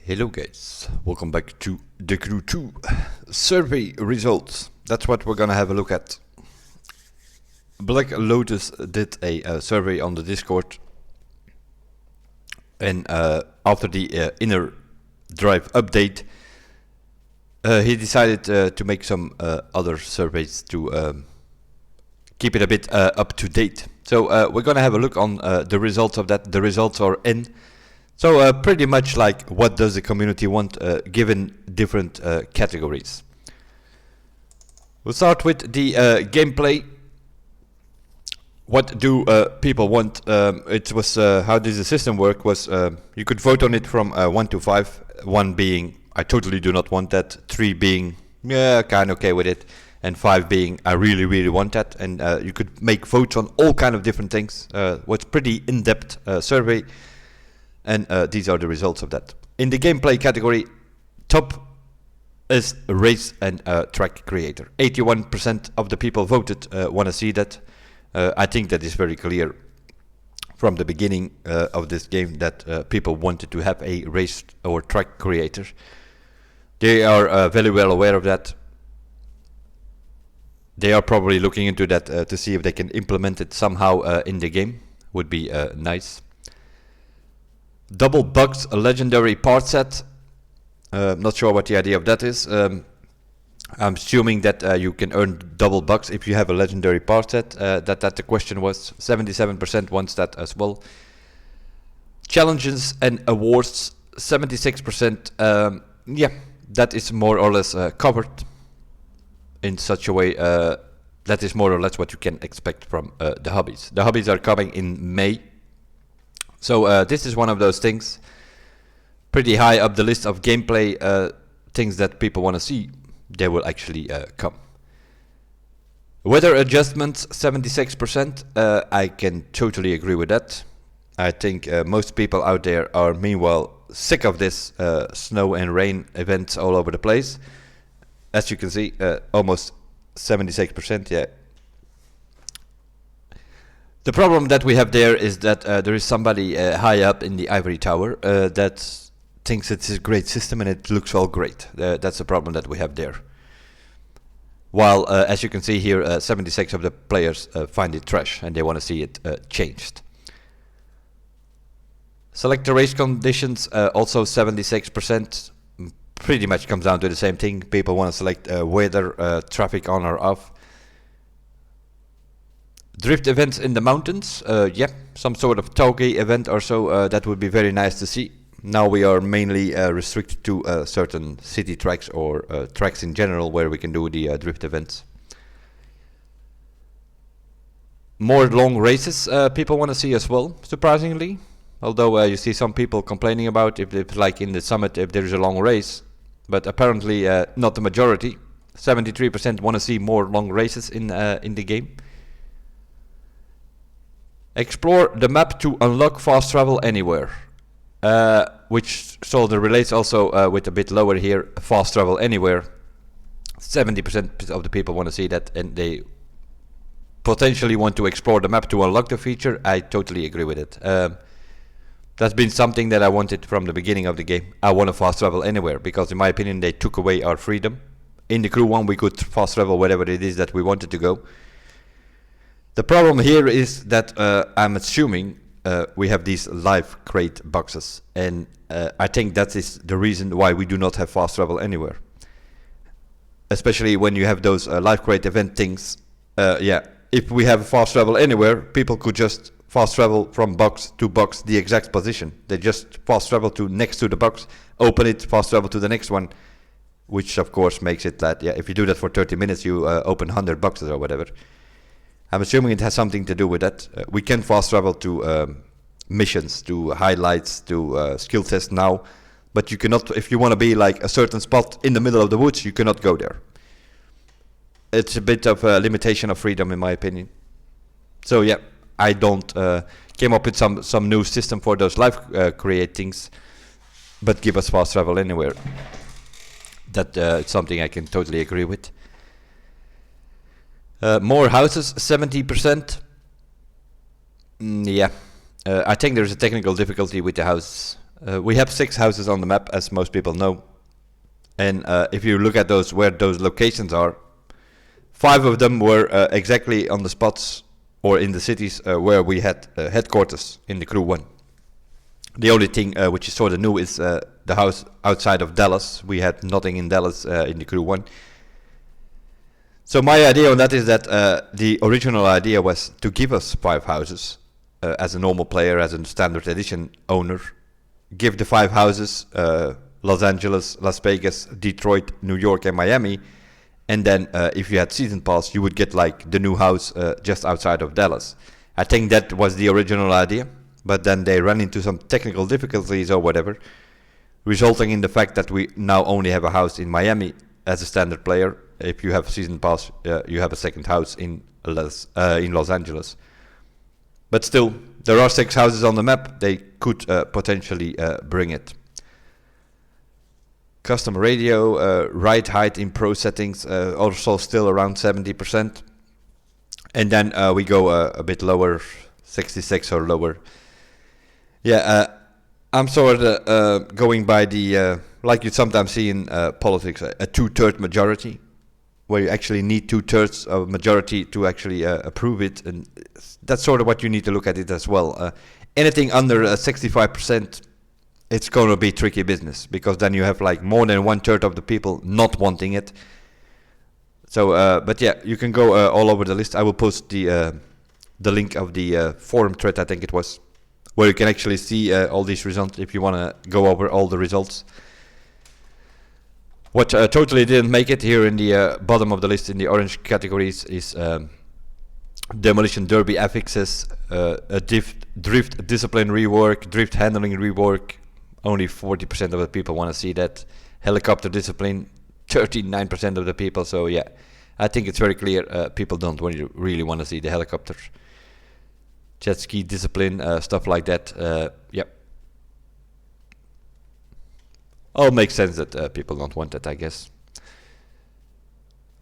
Hello guys, welcome back to the Crew 2 survey results. That's what we're gonna have a look at. Black Lotus did a survey on the Discord, and after the Inner Drive update, he decided to make some other surveys to keep it a bit up to date. So we're gonna have a look on the results of that. The results are in. So pretty much like what does the community want given different categories. We'll start with the gameplay. What do people want? It was how does the system work was you could vote on it from 1 to 5, 1 being I totally do not want that, 3 being yeah kind of okay with it, and 5 being I really want that. And you could make votes on all kind of different things. Was pretty in-depth survey. And these are the results of that. In the gameplay category, top is race and track creator. 81% of the people voted want to see that. I think that is very clear from the beginning of this game that people wanted to have a race or track creator. They are very well aware of that. They are probably looking into that to see if they can implement it somehow in the game. Would be nice. Double bugs, a legendary part set. Not sure what the idea of that is. I'm assuming that you can earn double bugs if you have a legendary part set. That the question was. 77% wants that as well. Challenges and awards, 76%. Yeah, that is more or less covered in such a way. That is more or less what you can expect from the hobbies. The hobbies are coming in May. So this is one of those things, pretty high up the list of gameplay things that people want to see. They will actually come. Weather adjustments, 76%. I can totally agree with that. I think most people out there are meanwhile sick of this snow and rain events all over the place. As you can see, almost 76%, yeah. The problem that we have there is that there is somebody high up in the ivory tower that thinks it's a great system and it looks all great. That's the problem that we have there. While, as you can see here, 76 of the players find it trash and they want to see it changed. Select the race conditions, also 76%. Pretty much comes down to the same thing. People want to select weather, traffic on or off. Drift events in the mountains, yeah, some sort of Tauge event or so, that would be very nice to see. Now we are mainly restricted to certain city tracks or tracks in general where we can do the drift events. More long races people want to see as well, surprisingly. Although you see some people complaining about if like in the summit if there is a long race, but apparently not the majority. 73% want to see more long races in the game. Explore the map to unlock fast travel anywhere, which sort of relates also with a bit lower here, fast travel anywhere. 70% of the people want to see that and they potentially want to explore the map to unlock the feature. I totally agree with it. That's been something that I wanted from the beginning of the game. I want to fast travel anywhere because in my opinion they took away our freedom. In the Crew 1 we could fast travel wherever it is that we wanted to go. The problem here is that I'm assuming we have these live crate boxes, and I think that is the reason why we do not have fast travel anywhere. Especially when you have those live crate event things. Yeah, if we have fast travel anywhere, people could just fast travel from box to box the exact position. They just fast travel to next to the box, open it, fast travel to the next one, which of course makes it that yeah, if you do that for 30 minutes, you open 100 boxes or whatever. I'm assuming it has something to do with that. We can fast travel to missions, to highlights, to skill tests now, but you cannot, if you want to be like a certain spot in the middle of the woods, you cannot go there. It's a bit of a limitation of freedom in my opinion. So yeah, I don't came up with some new system for those live create things, but give us fast travel anywhere. That it's something I can totally agree with. More houses, 70%. Yeah, I think there's a technical difficulty with the house. We have 6 houses on the map, as most people know. And if you look at where those locations are, 5 of them were exactly on the spots or in the cities where we had headquarters in the Crew 1. The only thing which is sort of new is the house outside of Dallas. We had nothing in Dallas in the Crew 1. So my idea on that is that the original idea was to give us 5 houses as a normal player, as a standard edition owner. Give the 5 houses, Los Angeles, Las Vegas, Detroit, New York and Miami. And then if you had season pass, you would get like the new house just outside of Dallas. I think that was the original idea. But then they ran into some technical difficulties or whatever, resulting in the fact that we now only have a house in Miami as a standard player. If you have season pass, you have a second house in Los Angeles. But still, there are 6 houses on the map. They could potentially bring it. Custom radio, ride height in pro settings, also still around 70%. And then we go a bit lower, 66 or lower. Yeah, I'm sort of going by the, like you sometimes see in politics, a 2/3 majority, where you actually need 2/3 of majority to actually approve it. And that's sort of what you need to look at it as well. Anything under 65%, it's going to be tricky business, because then you have like more than 1/3 of the people not wanting it. So, but yeah, you can go all over the list. I will post the link of the forum thread, I think it was, where you can actually see all these results if you want to go over all the results. What totally didn't make it here in the bottom of the list in the orange categories is Demolition Derby affixes, a drift discipline rework, drift handling rework. Only 40% of the people want to see that. Helicopter discipline, 39% of the people. So yeah, I think it's very clear people don't really want to see the helicopters. Jet ski discipline, stuff like that. Yep. All makes sense that people don't want that, I guess.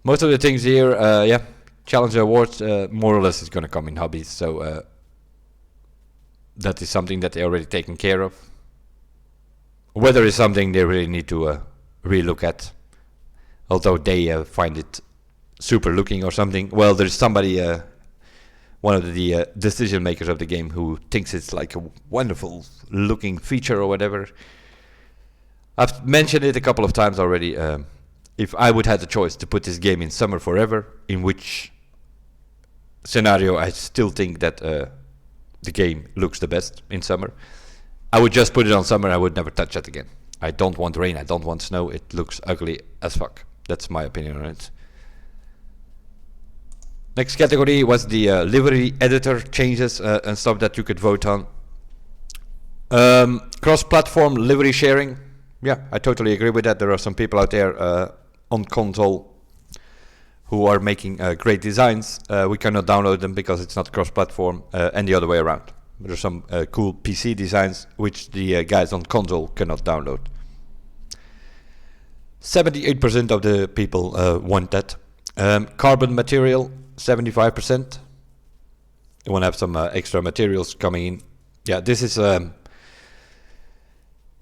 Most of the things here, yeah, Challenger Awards, more or less is going to come in hobbies. So that is something that they already taken care of. Weather is something they really need to relook at. Although they find it super looking or something. Well, there's somebody... one of the decision makers of the game who thinks it's like a wonderful looking feature or whatever. I've mentioned it a couple of times already. If I would have the choice to put this game in summer forever, in which scenario I still think that the game looks the best in summer, I would just put it on summer. I would never touch it again. I don't want rain, I don't want snow. It looks ugly as fuck. That's my opinion on it. Next category was the livery editor changes and stuff that you could vote on. Cross-platform livery sharing. Yeah, I totally agree with that. There are some people out there on console who are making great designs. We cannot download them because it's not cross-platform, and the other way around. There are some cool PC designs which the guys on console cannot download. 78% of the people want that. Carbon material, 75%. You want to have some extra materials coming in. Yeah, this is...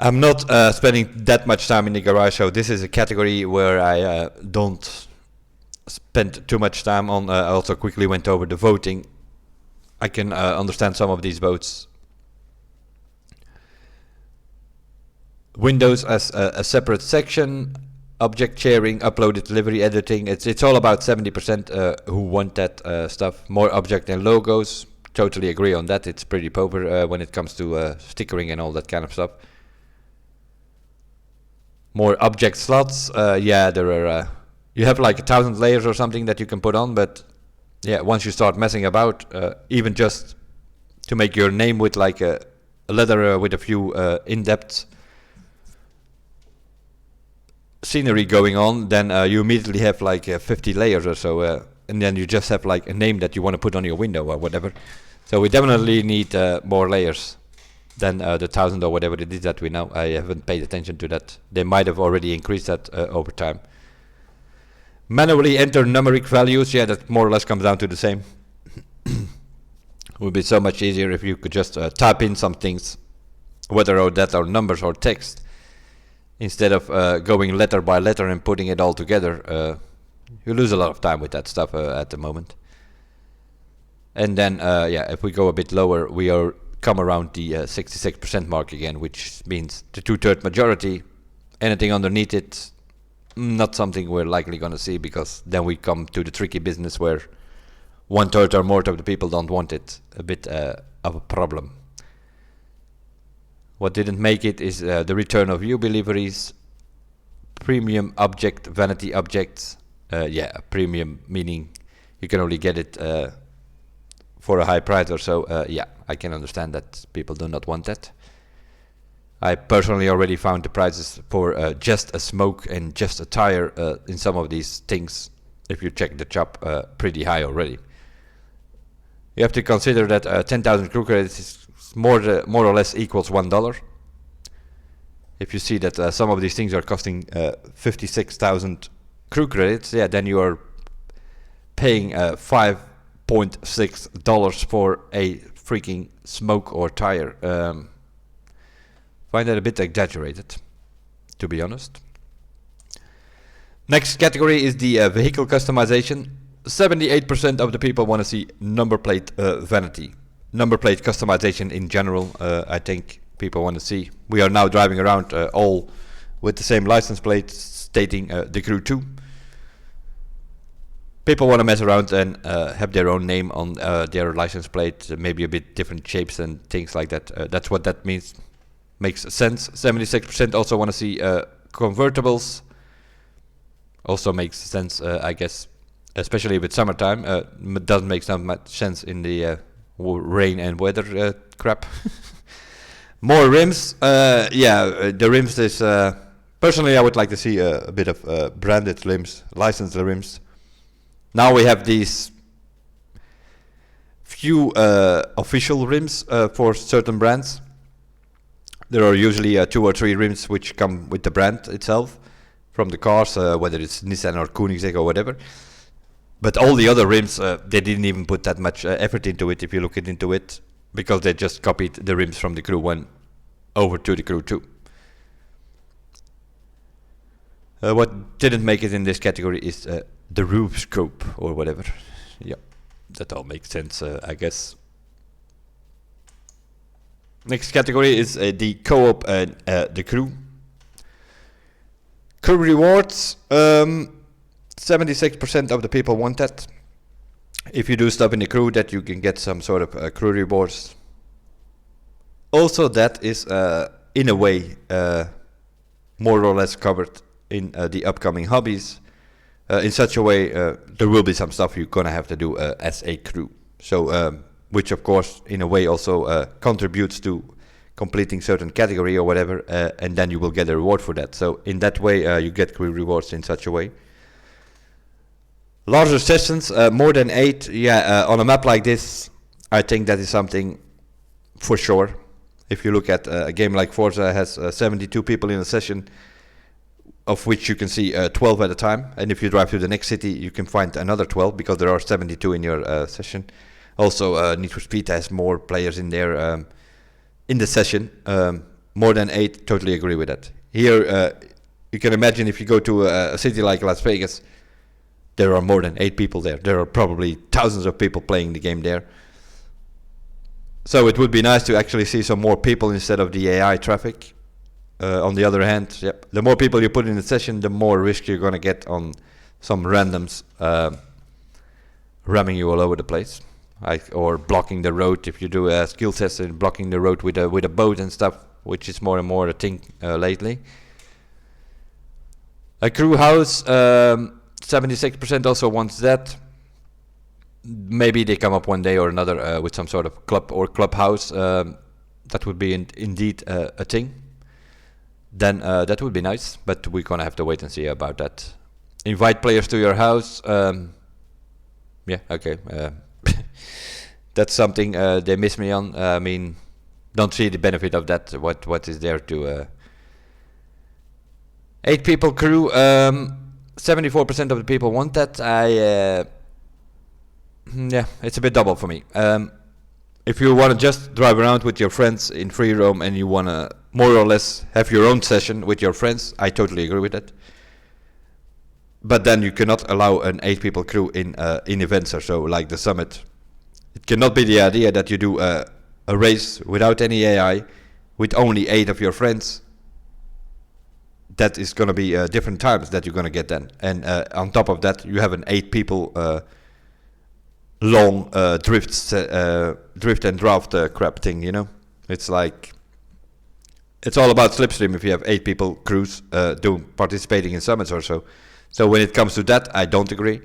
I'm not spending that much time in the garage, so this is a category where I don't spend too much time on. I also quickly went over the voting. I can understand some of these votes. Windows as a separate section, object sharing, uploaded livery editing. It's all about 70% who want that stuff. More object and logos. Totally agree on that. It's pretty poor when it comes to stickering and all that kind of stuff. More object slots. Yeah, there are. You have like 1,000 layers or something that you can put on, but yeah, once you start messing about, even just to make your name with like a letter with a few in-depth scenery going on, then you immediately have like 50 layers or so, and then you just have like a name that you want to put on your window or whatever. So we definitely need more layers than the 1,000 or whatever it is that we know. I haven't paid attention to that. They might have already increased that over time. Manually enter numeric values. Yeah, that more or less comes down to the same. It would be so much easier if you could just type in some things whether or that are numbers or text, instead of going letter by letter and putting it all together. You lose a lot of time with that stuff at the moment. And then, if we go a bit lower, we are come around the 66% mark again, which means the 2/3 majority. Anything underneath it, not something we're likely going to see, because then we come to the tricky business where 1/3 or more of the people don't want it. A bit of a problem. What didn't make it is the return of view deliveries, premium object, vanity objects. Premium meaning you can only get it for a high price or so. I can understand that people do not want that. I personally already found the prices for just a smoke and just a tire in some of these things, if you check the shop, pretty high already. You have to consider that 10,000 crew credits is more or less equals $1. If you see that some of these things are costing 56,000 crew credits, then you are paying $5.6 for a freaking smoke or tire. Find that a bit exaggerated, to be honest. Next category is the vehicle customization. 78% of the people want to see number plate vanity. Number plate customization in general, I think people want to see. We are now driving around all with the same license plate stating the Crew 2. People want to mess around and have their own name on their license plate, maybe a bit different shapes and things like that. That's what that means. Makes sense. 76% also want to see convertibles. Also makes sense, I guess, especially with summertime. It doesn't make so much sense in the rain and weather crap. More rims. The rims is... personally, I would like to see a bit of branded rims, licensed rims. Now we have these few official rims for certain brands. There are usually 2 or 3 rims which come with the brand itself from the cars, whether it's Nissan or Koenigsegg or whatever. But all the other rims, they didn't even put that much effort into it, if you look into it, because they just copied the rims from the Crew 1 over to the Crew 2. What didn't make it in this category is the roof scope or whatever. Yeah, that all makes sense, I guess. Next category is the co-op and the crew. Crew rewards. 76% of the people want that. If you do stuff in the crew, that you can get some sort of crew rewards. Also, that is in a way more or less covered in the upcoming hobbies. In such a way, there will be some stuff you're gonna have to do as a crew. So, which of course, in a way, also contributes to completing certain category or whatever, and then you will get a reward for that. So, in that way, you get crew rewards in such a way. Larger sessions, more than 8. On a map like this, I think that is something for sure. If you look at a game like Forza, has 72 people in a session, of which you can see 12 at a time. And if you drive to the next city, you can find another 12, because there are 72 in your session. Also, Need for Speed has more players in there in the session. More than 8, totally agree with that. Here, you can imagine if you go to a city like Las Vegas, there are more than 8 people there. There are probably thousands of people playing the game there. So it would be nice to actually see some more people instead of the AI traffic. On the other hand, the more people you put in the session, the more risk you're going to get on some randoms ramming you all over the place. Or blocking the road if you do a skill test and blocking the road with a boat and stuff, which is more and more a thing lately. A crew house, 76% also wants that. Maybe they come up one day or another with some sort of club or clubhouse. That would be indeed a thing. Then that would be nice, but we're gonna have to wait and see about that. Invite players to your house. That's something they miss me on. I mean, don't see the benefit of that. What is there to 8 people crew? 74% of the people want that. It's a bit double for me. If you want to just drive around with your friends in free roam and you want to more or less have your own session with your friends, I totally agree with that. But then you cannot allow an 8 people crew in events or so, like the summit. It cannot be the idea that you do a race without any AI with only 8 of your friends. That is going to be different times that you're going to get then. And on top of that, you have an 8 people long drift and draft crap thing, you know? It's like, it's all about slipstream if you have 8 people crews participating in summits or so. So when it comes to that, I don't agree.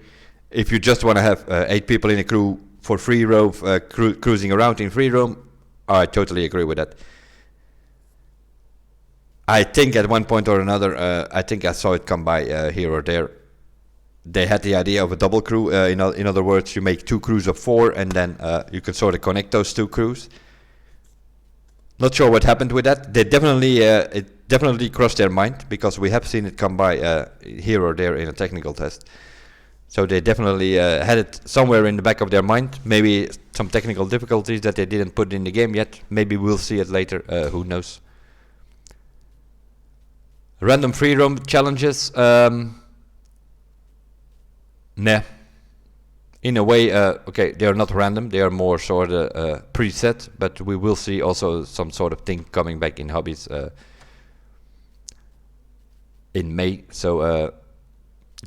If you just want to have 8 people in a crew for free roam, cruising around in free roam, I totally agree with that. I think at one point or another, I think I saw it come by here or there. They had the idea of a double crew. In other words, you make 2 crews of 4, and then you can sort of connect those 2 crews. Not sure what happened with that. They definitely it definitely crossed their mind, because we have seen it come by here or there in a technical test. So they definitely had it somewhere in the back of their mind. Maybe some technical difficulties that they didn't put in the game yet. Maybe we'll see it later. Who knows? Random free roam challenges. Nah. In a way, okay, they are not random. They are more sort of preset. But we will see also some sort of thing coming back in hobbies in May. So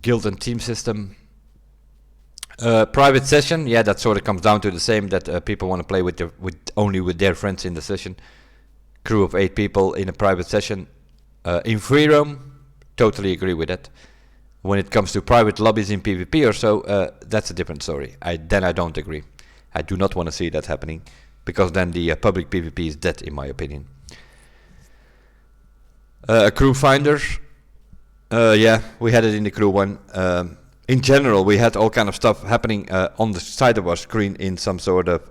guild and team system. Private session, yeah, that sort of comes down to the same, that people want to play with only with their friends in the session. Crew of 8 people in a private session. In free roam, totally agree with that. When it comes to private lobbies in PvP or so, that's a different story. Then I don't agree. I do not want to see that happening, because then the public PvP is dead, in my opinion. A crew finder, yeah, we had it in the crew one. In general, we had all kind of stuff happening on the side of our screen in some sort of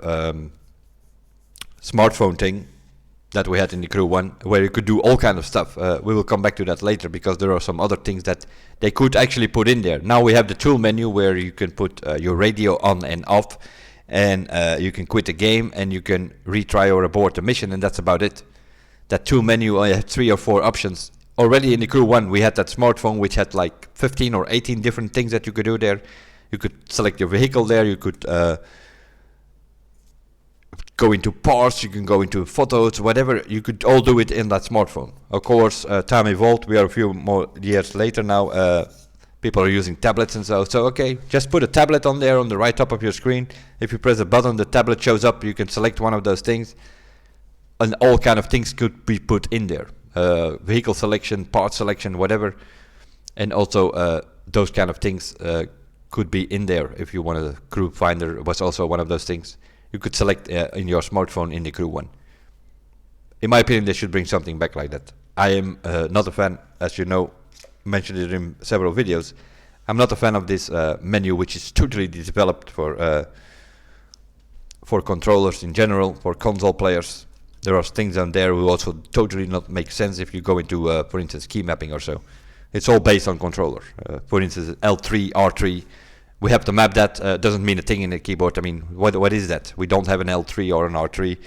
smartphone thing that we had in the crew one, where you could do all kind of stuff. We will come back to that later, because there are some other things that they could actually put in there. Now we have the tool menu where you can put your radio on and off, and you can quit the game, and you can retry or abort the mission, and that's about it. That tool menu only had 3 or 4 options. Already in the crew one, we had that smartphone which had like 15 or 18 different things that you could do there. You could select your vehicle there, you could go into parts, you can go into photos, whatever. You could all do it in that smartphone. Of course, time evolved. We are a few more years later now. People are using tablets and so. So okay, just put a tablet on there on the right top of your screen. If you press a button, the tablet shows up. You can select one of those things, and all kind of things could be put in there. Vehicle selection, part selection, whatever, and also those kind of things could be in there. If you wanted a crew finder, was also one of those things you could select in your smartphone in the crew one. In my opinion, they should bring something back like that. I am not a fan, as you know, mentioned it in several videos. I'm not a fan of this menu, which is totally developed for controllers in general, for console players. There are things on there who also totally not make sense if you go into, for instance, key mapping or so. It's all based on controller. For instance, L3, R3. We have to map that. Doesn't mean a thing in the keyboard. I mean, what is that? We don't have an L3 or an R3.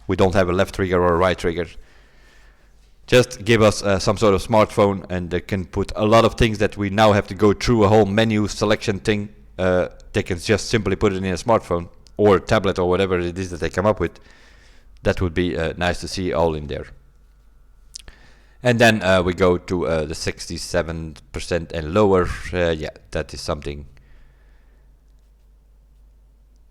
We don't have a left trigger or a right trigger. Just give us some sort of smartphone, and they can put a lot of things that we now have to go through a whole menu selection thing. They can just simply put it in a smartphone or a tablet or whatever it is that they come up with. That would be nice to see all in there. And then we go to the 67% and lower. Yeah, that is something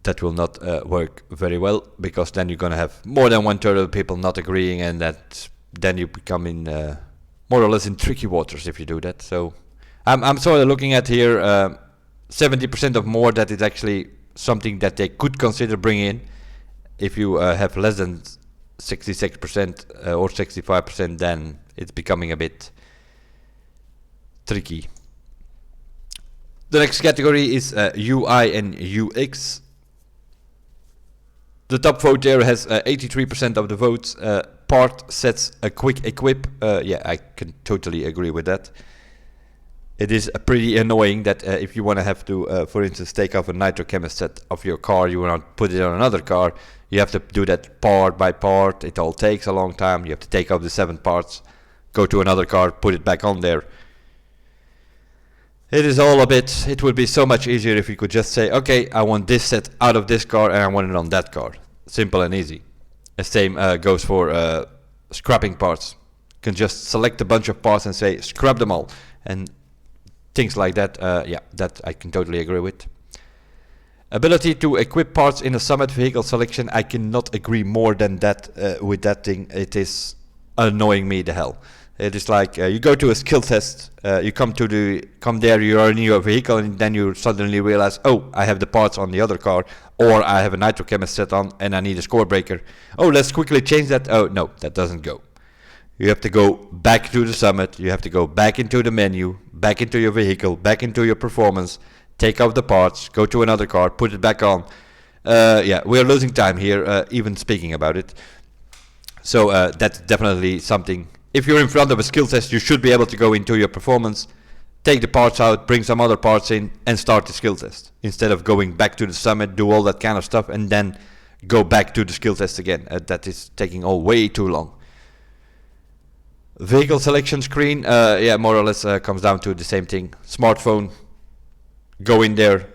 that will not work very well, because then you're going to have more than 1/3 of the people not agreeing, and that then you become in more or less in tricky waters if you do that. So I'm sort of looking at here 70% of more. That is actually something that they could consider bringing in. If you have less than 66% or 65%, then it's becoming a bit tricky. The next category is UI and UX. The top vote there has 83% of the votes. Part sets a quick equip. Yeah, I can totally agree with that. It is pretty annoying that if you want to have to, for instance, take off a nitro chemostat of your car, you want to put it on another car, you have to do that part by part. It all takes a long time. You have to take off the 7 parts, go to another car, put it back on there. It is all a bit, it would be so much easier if you could just say, okay, I want this set out of this car and I want it on that car. Simple and easy. The same goes for scrapping parts. You can just select a bunch of parts and say, scrap them all. And things like that, yeah, that I can totally agree with. Ability to equip parts in a Summit vehicle selection, I cannot agree more than that with that thing. It is annoying me the hell. It is like you go to a skill test, you come there, you are in your vehicle, and then you suddenly realize, oh, I have the parts on the other car, or I have a nitro chemist set on and I need a score breaker. Oh, let's quickly change that. Oh no, that doesn't go. You have to go back to the Summit, you have to go back into the menu, back into your vehicle, back into your performance, take out the parts, go to another car, put it back on. Yeah, we are losing time here, even speaking about it. So that's definitely something. If you're in front of a skill test, you should be able to go into your performance, take the parts out, bring some other parts in, and start the skill test. Instead of going back to the Summit, do all that kind of stuff, and then go back to the skill test again. That is taking all way too long. Vehicle selection screen, yeah, more or less comes down to the same thing. Smartphone, go in there,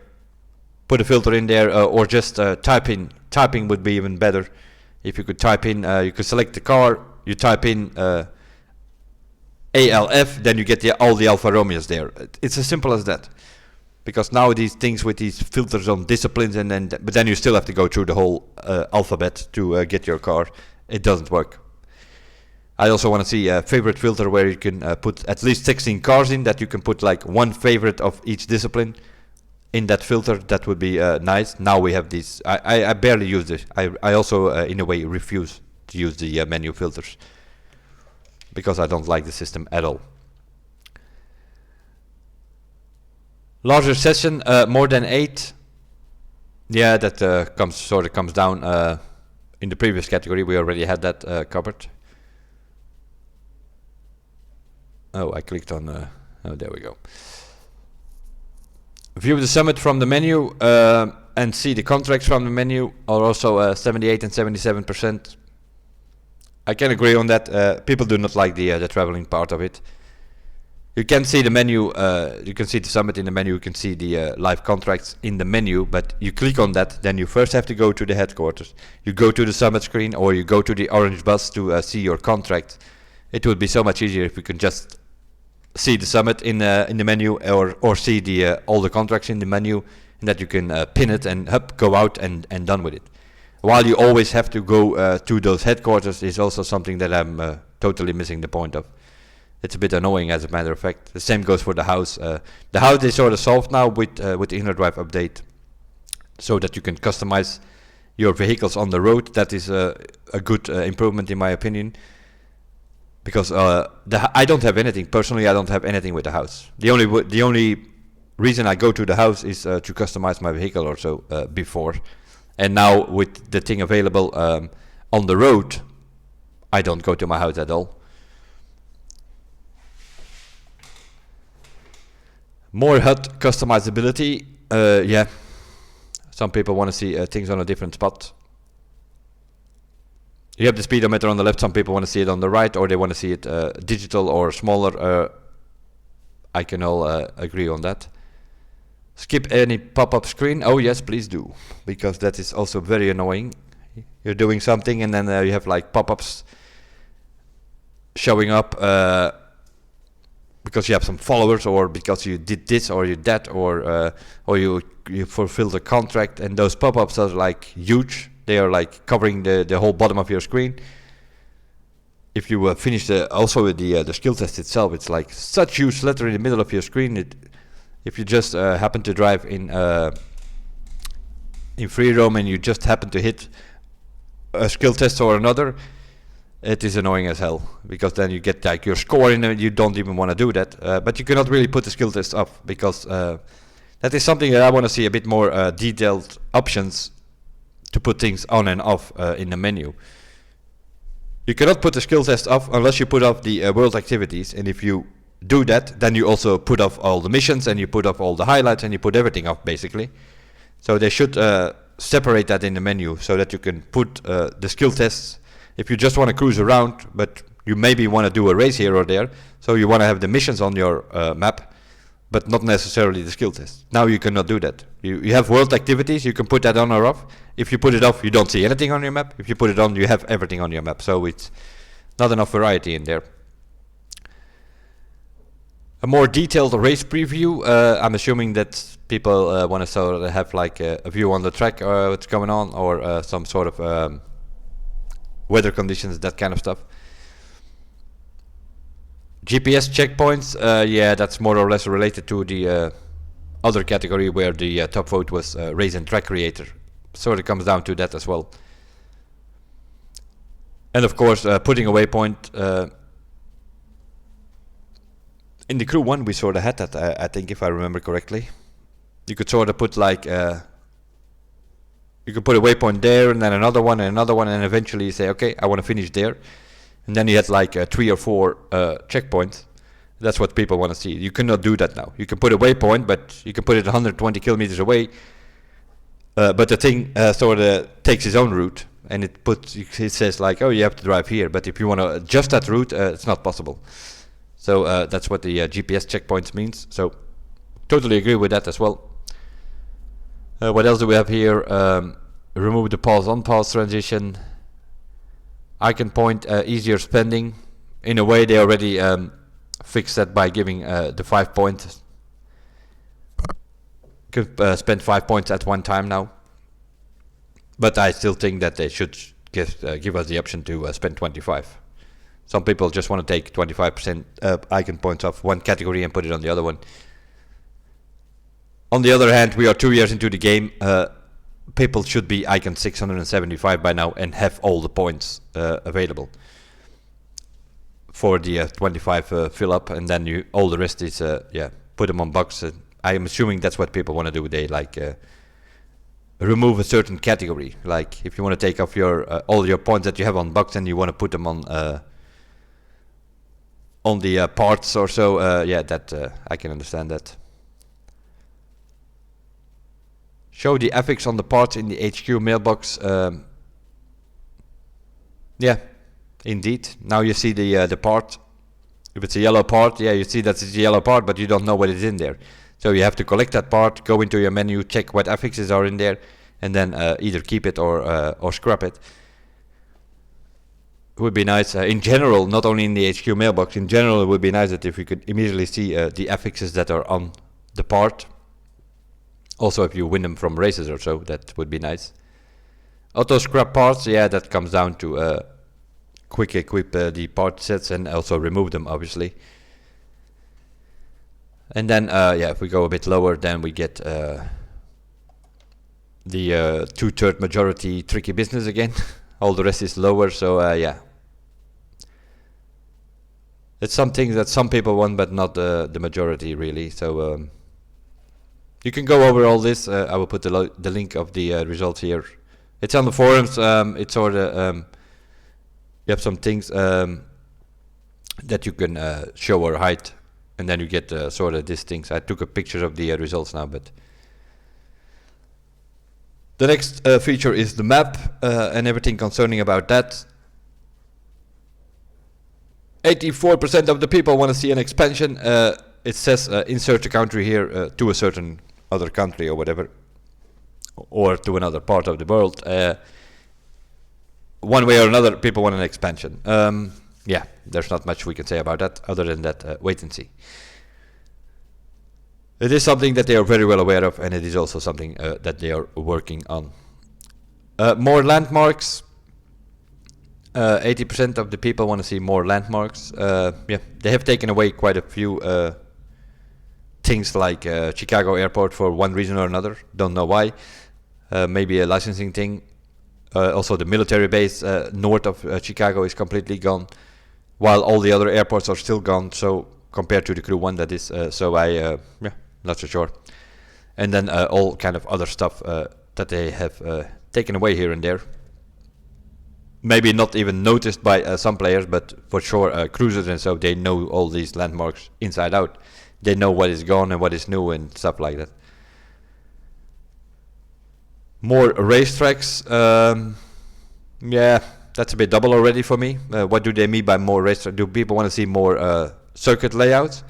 put a filter in there, or just type in. Typing would be even better. If you could type in, you could select the car, you type in ALF, then you get all the Alfa Romeos there. It's as simple as that. Because now these things with these filters on disciplines, but then you still have to go through the whole alphabet to get your car. It doesn't work. I also want to see a favorite filter where you can put at least 16 cars in, that you can put like one favorite of each discipline in that filter. That would be nice. Now we have these. I barely use this. I also in a way refuse to use the menu filters because I don't like the system at all. Larger session, more than 8. Yeah, that comes down in the previous category. We already had that covered. Oh, I clicked on, oh, there we go. View the Summit from the menu and see the contracts from the menu are also 78 and 77%. I can agree on that. People do not like the traveling part of it. You can see the menu, you can see the Summit in the menu, you can see the live contracts in the menu, but you click on that, then you first have to go to the headquarters. You go to the Summit screen, or you go to the orange bus to see your contract. It would be so much easier if we could just see the Summit in the menu, or see all the contracts in the menu, and that you can pin it and go out and done with it. While you always have to go to those headquarters is also something that I'm totally missing the point of. It's a bit annoying, as a matter of fact. The same goes for the house. The house is sort of solved now with the Inner Drive update, so that you can customize your vehicles on the road. That is a good improvement in my opinion. Because I don't have anything personally. I don't have anything with the house. The only reason I go to the house is to customize my vehicle or so before, and now with the thing available on the road, I don't go to my house at all. More HUD customizability. Yeah, some people want to see things on a different spot. You have the speedometer on the left, some people want to see it on the right, or they want to see it digital or smaller. I can all agree on that. Skip any pop-up screen. Oh yes, please do, because that is also very annoying. You're doing something and then you have like pop-ups showing up because you have some followers, or because you did this or you that, or you fulfilled a contract, and those pop-ups are like huge. They are like covering the whole bottom of your screen. If you finish also with the skill test itself, it's like such huge letter in the middle of your screen. If you just happen to drive in free roam and you just happen to hit a skill test or another, it is annoying as hell, because then you get like your score in and you don't even want to do that. But you cannot really put the skill test up, because that is something that I want to see a bit more detailed options to put things on and off in the menu. You cannot put the skill test off unless you put off the world activities, and if you do that, then you also put off all the missions and you put off all the highlights and you put everything off basically. So they should separate that in the menu so that you can put the skill tests if you just want to cruise around, but you maybe want to do a race here or there, so you want to have the missions on your map, but not necessarily the skill test. Now you cannot do that. You have world activities, you can put that on or off. If you put it off, you don't see anything on your map. If you put it on, you have everything on your map. So it's not enough variety in there. A more detailed race preview. I'm assuming that people want to sort of have like a view on the track, what's going on, or some sort of weather conditions, that kind of stuff. GPS checkpoints, yeah, that's more or less related to the other category where the top vote was race and track creator. Sort of comes down to that as well. And of course, putting a waypoint. In the crew 1 we sort of had that, I think, if I remember correctly. You could sort of put like, you could put a waypoint there and then another one and eventually you say, okay, I want to finish there. And then you had like 3 or 4 checkpoints. That's what people want to see. You cannot do that now. You can put a waypoint, but you can put it 120 kilometers away. But the thing sort of takes its own route, and it says like, oh, you have to drive here. But if you want to adjust that route, it's not possible. So that's what the GPS checkpoints means. So totally agree with that as well. What else do we have here? Remove the pause on pause transition. Icon point, easier spending. In a way they already fixed that by giving the 5 points. You could spend 5 points at one time now. But I still think that they should give us the option to spend 25. Some people just want to take 25% icon points off one category and put it on the other one. On the other hand, we are 2 years into the game. People should be icon 675 by now and have all the points available for the 25 fill up, and then all the rest is put them on box. I am assuming that's what people want to do. They like remove a certain category. Like if you want to take off your all your points that you have on box and you want to put them on the parts or so. Yeah, that I can understand that. Show the affix on the parts in the HQ mailbox. Yeah, indeed. Now you see the part. If it's a yellow part, yeah, you see that it's a yellow part, but you don't know what is in there. So you have to collect that part, go into your menu, check what affixes are in there, and then either keep it or scrap it. It would be nice, in general, not only in the HQ mailbox, in general it would be nice that if you could immediately see the affixes that are on the part. Also if you win them from races or so, that would be nice. Auto scrap parts, yeah, that comes down to quick equip the part sets and also remove them, obviously. And then, yeah, if we go a bit lower, then we get the 2/3 majority tricky business again. All the rest is lower, so yeah. It's some things that some people want, but not the majority, really. So you can go over all this. I will put the link of the results here. It's on the forums. It's sort of you have some things that you can show or hide, and then you get sort of these things. I took a picture of the results now, but the next feature is the map and everything concerning about that. 84% of the people want to see an expansion. It says insert a country here to a certain other country or whatever, or to another part of the world. One way or another, people want an expansion. Yeah, there's not much we can say about that other than that wait and see. It is something that they are very well aware of, and it is also something that they are working on. More landmarks. 80% of the people want to see more landmarks. Yeah, they have taken away quite a few things like Chicago Airport for one reason or another. Don't know why. Maybe a licensing thing. Also, the military base north of Chicago is completely gone, while all the other airports are still gone. So compared to the crew 1, that is. So yeah, not so sure. And then all kind of other stuff that they have taken away here and there. maybe not even noticed by some players, but for sure cruisers and so, they know all these landmarks inside out. They know what is gone and what is new and stuff like that. More racetracks. Yeah, that's a bit double already for me. What do they mean by more racetracks? Do people want to see more circuit layouts?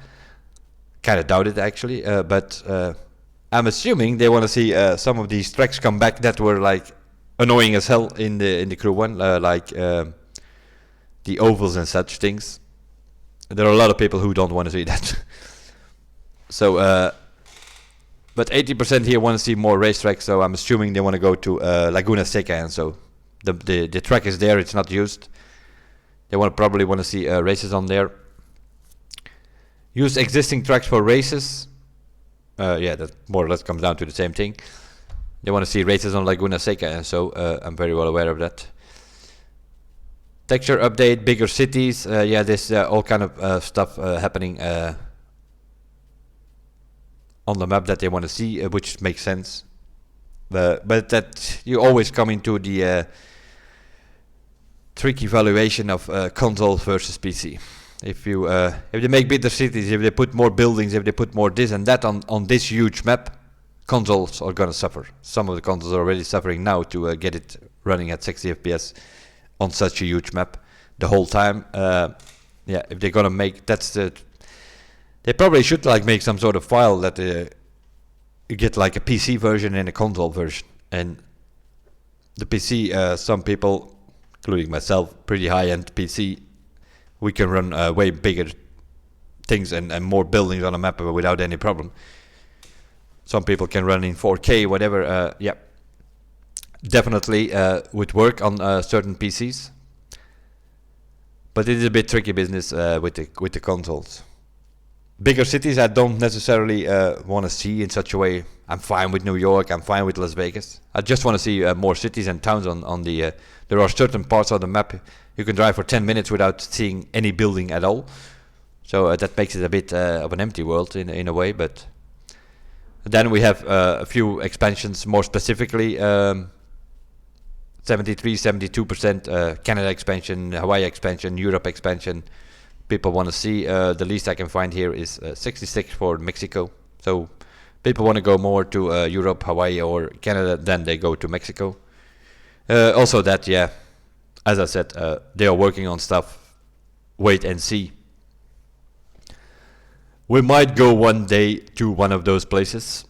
Kind of doubt it actually, but I'm assuming they want to see some of these tracks come back that were like annoying as hell in the Crew 1, like the ovals and such things. There are a lot of people who don't want to see that. So, but 80% here want to see more racetracks, so I'm assuming they want to go to Laguna Seca, and so the track is there, it's not used. They probably want to see races on there. Use existing tracks for races. Yeah, that more or less comes down to the same thing. They want to see races on Laguna Seca, and so I'm very well aware of that. Texture update, bigger cities. Yeah, there's all kind of stuff happening on the map that they want to see, which makes sense. But that you always come into the tricky valuation of console versus PC. If they make bigger cities, if they put more buildings, if they put more this and that on this huge map, consoles are gonna suffer. Some of the consoles are already suffering now to get it running at 60 FPS on such a huge map the whole time. Yeah, if they're gonna make they probably should like make some sort of file that you get like a PC version and a console version. And the PC, some people, including myself, pretty high-end PC, we can run way bigger things and more buildings on a map without any problem. Some people can run in 4K, whatever. Yeah, definitely would work on certain PCs, but it is a bit tricky business with the consoles. Bigger cities I don't necessarily want to see in such a way. I'm fine with New York, I'm fine with Las Vegas. I just want to see more cities and towns on the... there are certain parts of the map you can drive for 10 minutes without seeing any building at all. So that makes it a bit of an empty world in a way, but... Then we have a few expansions, more specifically 72% Canada expansion, Hawaii expansion, Europe expansion. People want to see. The least I can find here is 66 for Mexico. So people want to go more to Europe, Hawaii, or Canada than they go to Mexico. Also that, yeah, as I said, they are working on stuff. Wait and see. We might go one day to one of those places.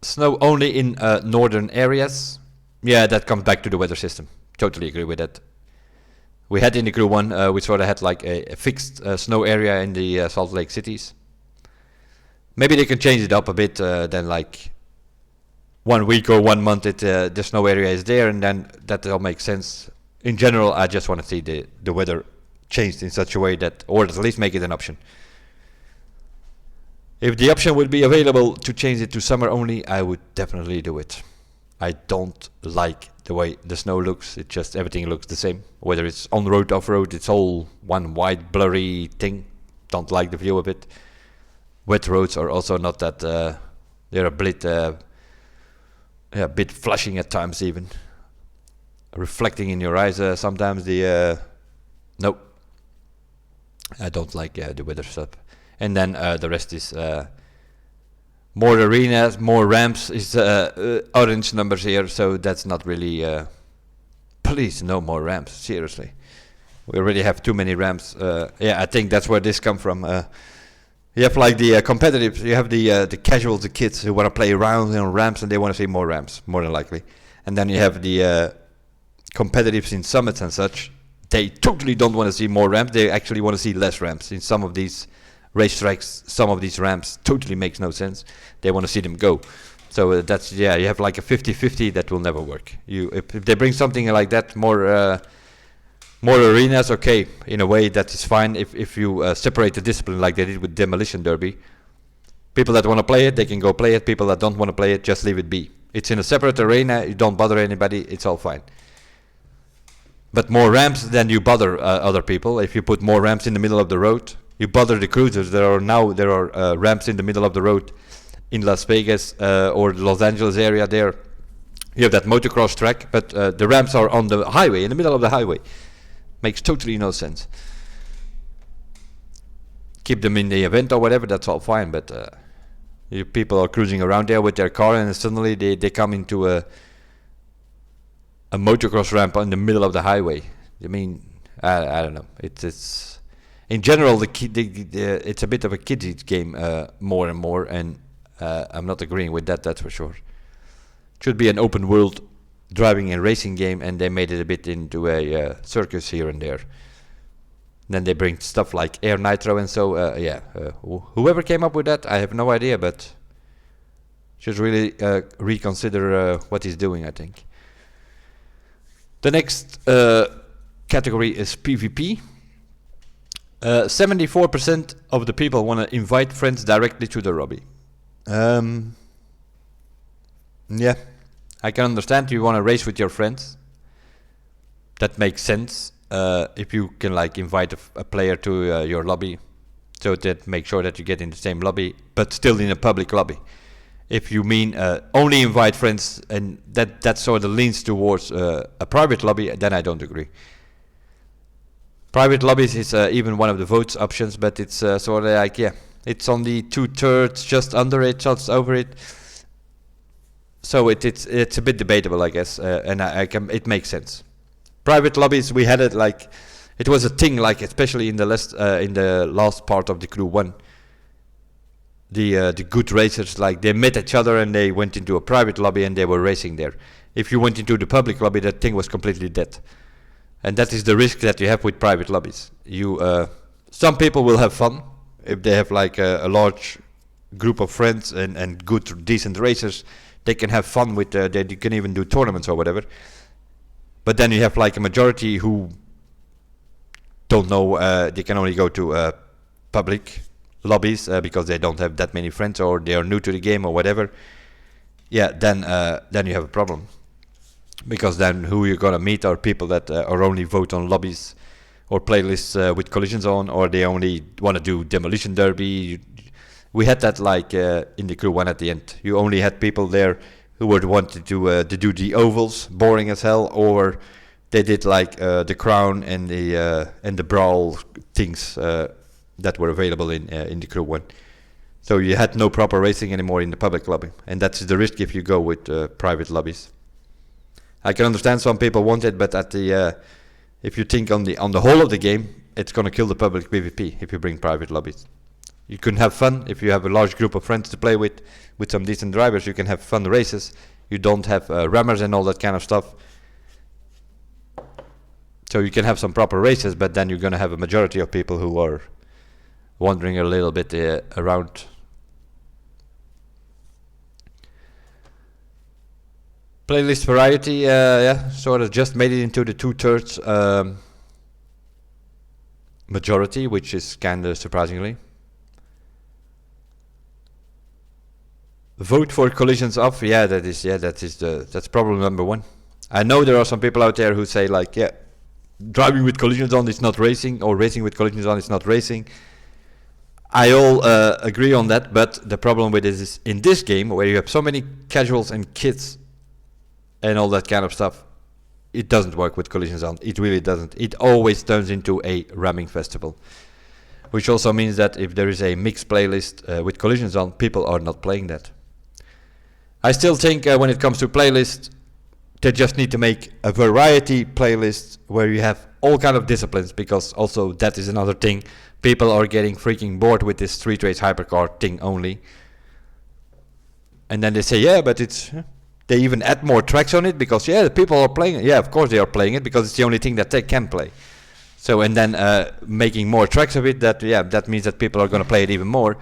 Snow only in northern areas. Yeah, that comes back to the weather system. Totally agree with that. We had in the Crew 1, we sort of had like a fixed snow area in the Salt Lake cities. Maybe they can change it up a bit, then like 1 week or 1 month the snow area is there, and then that all makes sense. In general, I just want to see the weather changed in such a way that, or at least make it an option. If the option would be available to change it to summer only, I would definitely do it. I don't like the way the snow looks. It just, everything looks the same. Whether it's on-road, off-road, it's all one white, blurry thing. Don't like the view of it. Wet roads are also not that, they're a bit flashing at times even. Reflecting in your eyes sometimes. Nope. I don't like the weather stuff. And then the rest is more arenas, more ramps is orange numbers here, so that's not really... please, no more ramps, seriously. We already have too many ramps. Yeah, I think that's where this come from. You have like the competitive, you have the casuals, the kids who want to play around on ramps and they want to see more ramps, more than likely. And then you have the competitives in summits and such. They totally don't want to see more ramps, they actually want to see less ramps. In some of these racetracks, some of these ramps totally makes no sense. They want to see them go. So that's, yeah, you have like a 50-50 that will never work. If they bring something like that, more arenas, okay, in a way that is fine. If you separate the discipline like they did with Demolition Derby, people that want to play it, they can go play it. People that don't want to play it, just leave it be. It's in a separate arena, you don't bother anybody, it's all fine. But more ramps, then you bother other people. If you put more ramps in the middle of the road, you bother the cruisers. There are ramps in the middle of the road in Las Vegas or the Los Angeles area there. You have that motocross track, but the ramps are on the highway, in the middle of the highway. Makes totally no sense. Keep them in the event or whatever, that's all fine, but you people are cruising around there with their car and suddenly they come into a motocross ramp in the middle of the highway. I mean, I don't know. It's in general it's a bit of a kids game more and more, and I'm not agreeing with that. That's for sure. It should be an open world driving and racing game, and they made it a bit into a circus here and there. Then they bring stuff like Air Nitro and so whoever came up with that, I have no idea, but should really reconsider what he's doing, I think. The next category is PvP. 74% of the people want to invite friends directly to the lobby. Yeah, I can understand you want to race with your friends. That makes sense. If you can like invite a player to your lobby, so that make sure that you get in the same lobby, but still in a public lobby. If you mean only invite friends and that sort of leans towards a private lobby, then I don't agree. Private lobbies is even one of the votes options, but it's sort of like, yeah, it's on the 2/3, just under it, just over it. So it's a bit debatable, I guess, and it makes sense. Private lobbies, we had it like, it was a thing, like especially in the last part of the Crew 1. The good racers, like they met each other and they went into a private lobby and they were racing there. If you went into the public lobby, that thing was completely dead. And that is the risk that you have with private lobbies. Some people will have fun if they have like a large group of friends and good, decent racers. They can have fun with. They can even do tournaments or whatever. But then you have like a majority who don't know. They can only go to public lobbies because they don't have that many friends or they are new to the game or whatever. Yeah, then you have a problem. Because then who you're gonna meet are people that are only vote on lobbies or playlists with collisions on, or they only want to do demolition derby. We had that like in the Crew 1 at the end. You only had people there who would wanted to do the ovals, boring as hell, or they did like the crown and the brawl things that were available in the Crew 1. So you had no proper racing anymore in the public lobby, and that's the risk if you go with private lobbies. I can understand some people want it, but at if you think on the whole of the game, it's gonna kill the public PvP if you bring private lobbies. You can have fun if you have a large group of friends to play with some decent drivers. You can have fun races. You don't have rammers and all that kind of stuff. So you can have some proper races, but then you're gonna have a majority of people who are wandering a little bit around. Playlist variety, sort of just made it into the 2/3 majority, which is kind of surprisingly. Vote for collisions off. That's problem number one. I know there are some people out there who say like, yeah, driving with collisions on is not racing, or racing with collisions on is not racing. I all agree on that, but the problem with it is in this game where you have so many casuals and kids and all that kind of stuff, it doesn't work with collisions on. It really doesn't. It always turns into a ramming festival, which also means that if there is a mixed playlist with collisions on, people are not playing that. I still think when it comes to playlists, they just need to make a variety playlist where you have all kind of disciplines, because also that is another thing. People are getting freaking bored with this street race hypercar thing only. And then they say, yeah, but it's... They even add more tracks on it because, yeah, the people are playing it. Yeah, of course they are playing it because it's the only thing that they can play. So, and then making more tracks of it, that means that people are going to play it even more.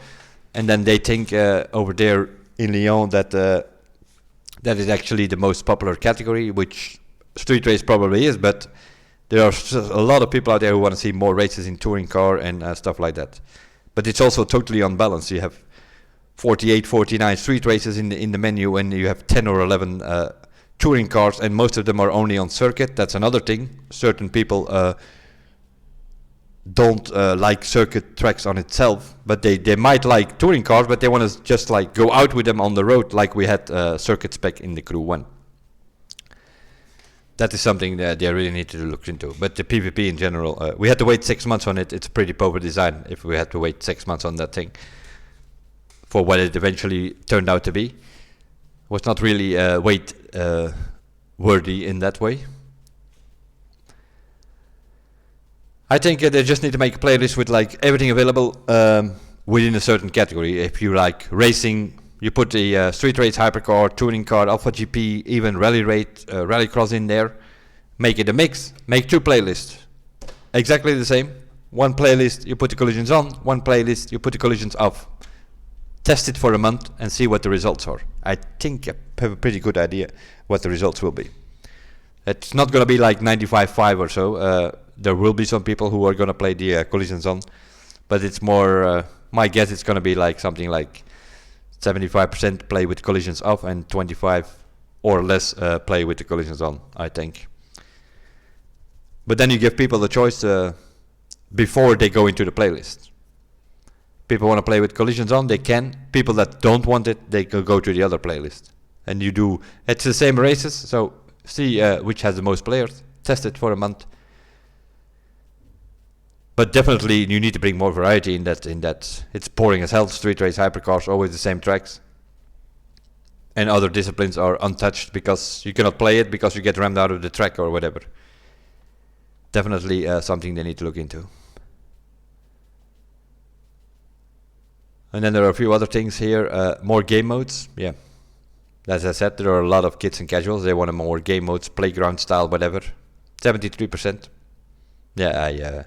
And then they think over there in Lyon that that is actually the most popular category, which street race probably is, but there are a lot of people out there who want to see more races in touring car and stuff like that. But it's also totally unbalanced. You have 48, 49 street races in the menu, and you have 10 or 11 touring cars, and most of them are only on circuit. That's another thing. Certain people don't like circuit tracks on itself, but they might like touring cars, but they want to just like go out with them on the road, like we had circuit spec in the Crew 1. that is something that they really need to look into. But the PvP in general, we had to wait 6 months on it. It's a pretty poor design if we had to wait 6 months on that thing for what it eventually turned out to be. Was not really wait worthy in that way. I think they just need to make a playlist with like everything available within a certain category. If you like racing, you put the street race, hypercar, touring car, Alpha GP, even rally raid, rallycross in there. Make it a mix. Make 2 playlists, exactly the same. One playlist you put the collisions on, one playlist you put the collisions off. Test it for a month and see what the results are. I think I have a pretty good idea what the results will be. It's not going to be like 95.5 or so. There will be some people who are going to play the collisions on, but it's more, my guess it's going to be like something like 75% play with collisions off and 25 or less play with the collisions on, I think. But then you give people the choice before they go into the playlist. People want to play with collisions on, they can. People that don't want it, they can go to the other playlist. And you do, it's the same races, so see which has the most players. Test it for a month. But definitely you need to bring more variety in that. It's boring as hell. Street race, hypercars, always the same tracks. And other disciplines are untouched because you cannot play it because you get rammed out of the track or whatever. Definitely something they need to look into. And then there are a few other things here. More game modes. Yeah. As I said, there are a lot of kids and casuals. They want more game modes, playground style, whatever. 73%. Yeah,